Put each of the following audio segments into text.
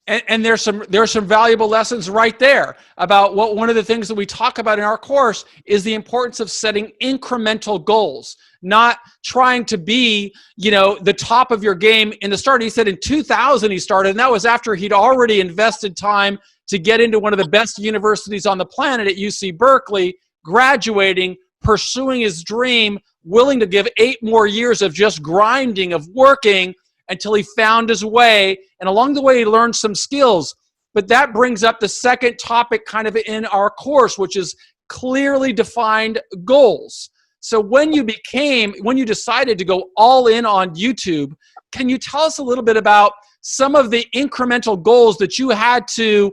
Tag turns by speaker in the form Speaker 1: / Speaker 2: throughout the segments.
Speaker 1: And there's some valuable lessons right there about what one of the things that we talk about in our course is the importance of setting incremental goals, not trying to be, the top of your game in the start. He said in 2000 he started, and that was after he'd already invested time to get into one of the best universities on the planet at UC Berkeley, graduating, pursuing his dream, willing to give 8 more years of just grinding, of working, until he found his way. And along the way, he learned some skills. But that brings up the second topic kind of in our course, which is clearly defined goals. So when you decided to go all in on YouTube, can you tell us a little bit about some of the incremental goals that you had to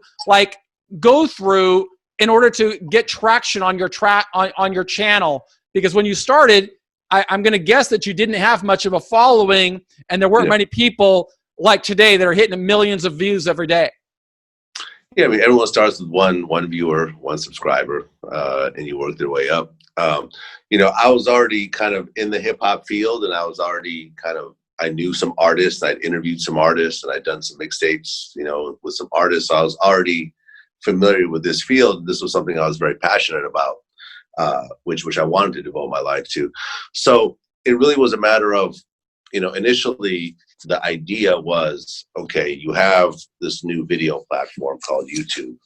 Speaker 1: go through in order to get traction on your on your channel? Because when you started, I'm going to guess that you didn't have much of a following, and there weren't many people like today that are hitting millions of views every day.
Speaker 2: Yeah, I mean, everyone starts with one viewer, one subscriber, and you work their way up. I was already kind of in the hip hop field, and I was already I knew some artists. I'd interviewed some artists, and I'd done some mixtapes, with some artists. So I was already familiar with this field. This was something I was very passionate about. Which I wanted to devote my life to. So it really was a matter of, initially the idea was, okay, you have this new video platform called YouTube.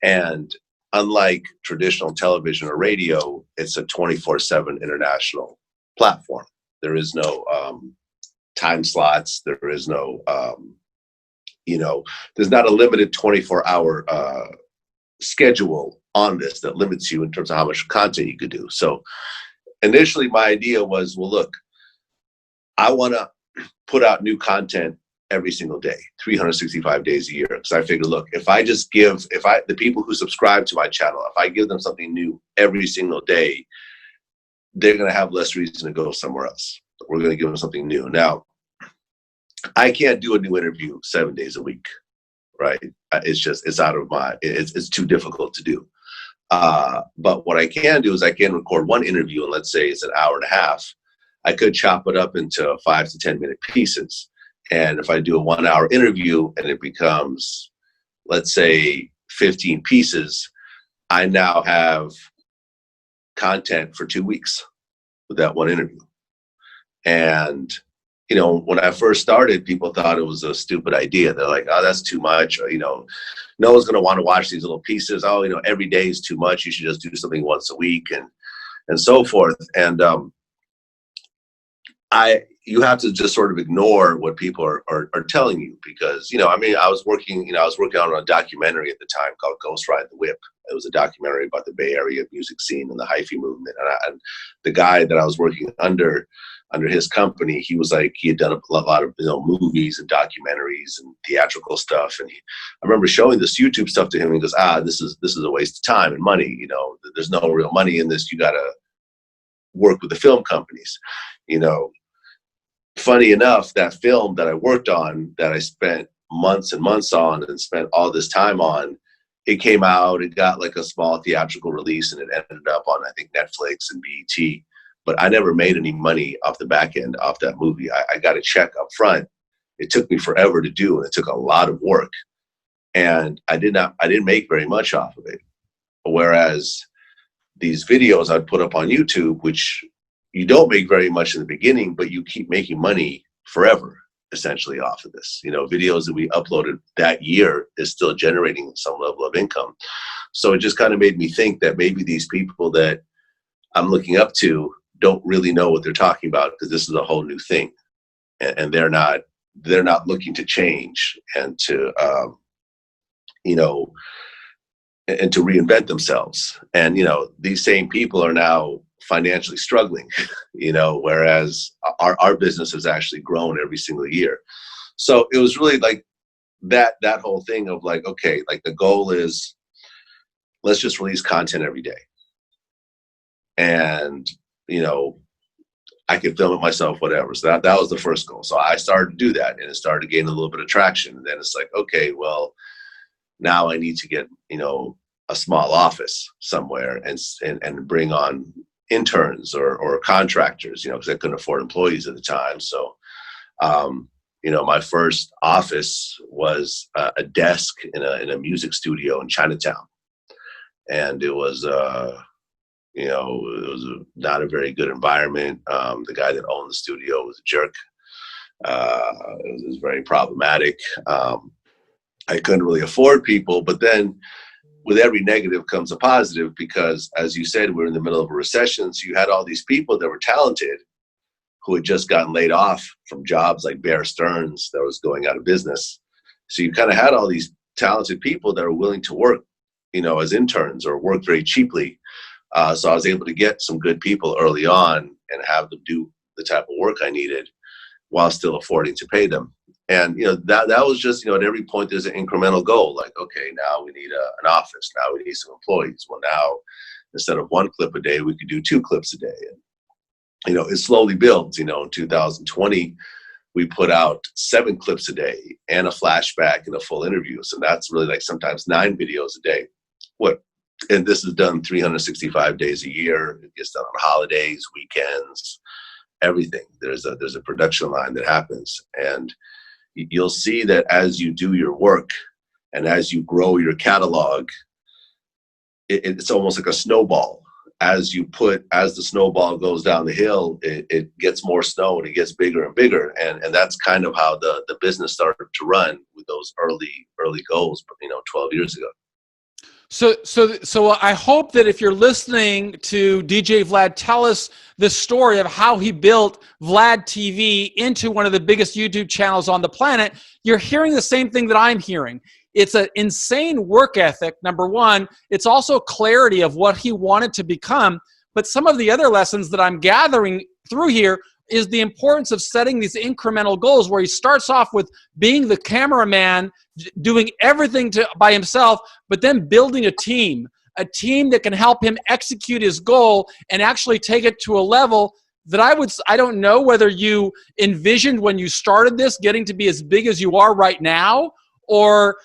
Speaker 2: And unlike traditional television or radio, it's a 24/7 international platform. There is no time slots. There is no, there's not a limited 24-hour schedule on this that limits you in terms of how much content you could do. So initially my idea was, well, look, I want to put out new content every single day, 365 days a year. Because I figured, look, if the people who subscribe to my channel, if I give them something new every single day, they're going to have less reason to go somewhere else. We're going to give them something new. Now, I can't do a new interview 7 days a week, right? It's out of it's too difficult to do. But what I can do is I can record one interview, and let's say it's an hour and a half. I could chop it up into 5 to 10 minute pieces. And if I do a 1 hour interview and it becomes, let's say, 15 pieces, I now have content for 2 weeks with that one interview. And, when I first started, people thought it was a stupid idea. They're like, oh, that's too much. Or, no one's going to want to watch these little pieces. Oh, every day is too much. You should just do something once a week and so forth. And you have to just sort of ignore what people are telling you, because, I was working on a documentary at the time called Ghostwriter Whip. It was a documentary about the Bay Area music scene and the hyphy movement. And the guy that I was working under his company, he was like, he had done a lot of movies and documentaries and theatrical stuff. And I remember showing this YouTube stuff to him, and he goes, this is a waste of time and money. There's no real money in this. You got to work with the film companies. Funny enough, that film that I worked on, that I spent months and months on and spent all this time on, it came out, it got like a small theatrical release, and it ended up on, I think, Netflix and BET. But I never made any money off the back end off that movie. I got a check up front. It took me forever to do, and it took a lot of work. And I didn't make very much off of it. Whereas these videos I'd put up on YouTube, which you don't make very much in the beginning, but you keep making money forever, essentially, off of this. Videos that we uploaded that year is still generating some level of income. So it just kind of made me think that maybe these people that I'm looking up to don't really know what they're talking about, because this is a whole new thing, and they're not looking to change and to and to reinvent themselves. And these same people are now financially struggling, whereas our business has actually grown every single year. So it was really like that whole thing of like, okay, like the goal is, let's just release content every day. And I could film it myself, whatever. So that was the first goal. So I started to do that, and it started gaining a little bit of traction. And then it's like, okay, well, now I need to get, a small office somewhere and bring on interns or contractors, because I couldn't afford employees at the time. So, my first office was a desk in a music studio in Chinatown. And it was, not a very good environment. The guy that owned the studio was a jerk. It was very problematic. I couldn't really afford people, but then with every negative comes a positive, because as you said, we're in the middle of a recession. So you had all these people that were talented who had just gotten laid off from jobs like Bear Stearns that was going out of business. So you kind of had all these talented people that were willing to work, as interns or work very cheaply. So I was able to get some good people early on and have them do the type of work I needed while still affording to pay them. And, that was just, at every point there's an incremental goal. Like, okay, now we need an office. Now we need some employees. Well, now instead of 1 clip a day, we could do 2 clips a day. And, it slowly builds. In 2020, we put out 7 clips a day and a flashback and a full interview. So that's really like sometimes 9 videos a day. And this is done 365 days a year. It gets done on holidays, weekends, everything. There's a production line that happens. And you'll see that as you do your work and as you grow your catalog, it's almost like a snowball. As the snowball goes down the hill, it gets more snow and it gets bigger and bigger. And that's kind of how the business started to run with those early goals, 12 years ago.
Speaker 1: So I hope that if you're listening to DJ Vlad tell us the story of how he built Vlad TV into one of the biggest YouTube channels on the planet, you're hearing the same thing that I'm hearing. It's an insane work ethic, number one. It's also clarity of what he wanted to become. But some of the other lessons that I'm gathering through here is the importance of setting these incremental goals, where he starts off with being the cameraman, doing everything by himself, but then building a team that can help him execute his goal and actually take it to a level that I don't know whether you envisioned when you started this getting to be as big as you are right now, or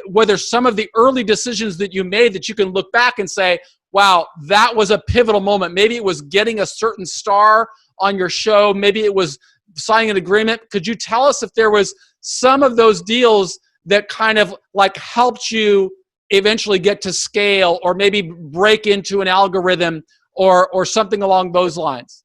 Speaker 1: whether some of the early decisions that you made that you can look back and say, wow, that was a pivotal moment. Maybe it was getting a certain star on your show. Maybe it was signing an agreement. Could you tell us if there was some of those deals that kind of like helped you eventually get to scale, or maybe break into an algorithm or something along those lines?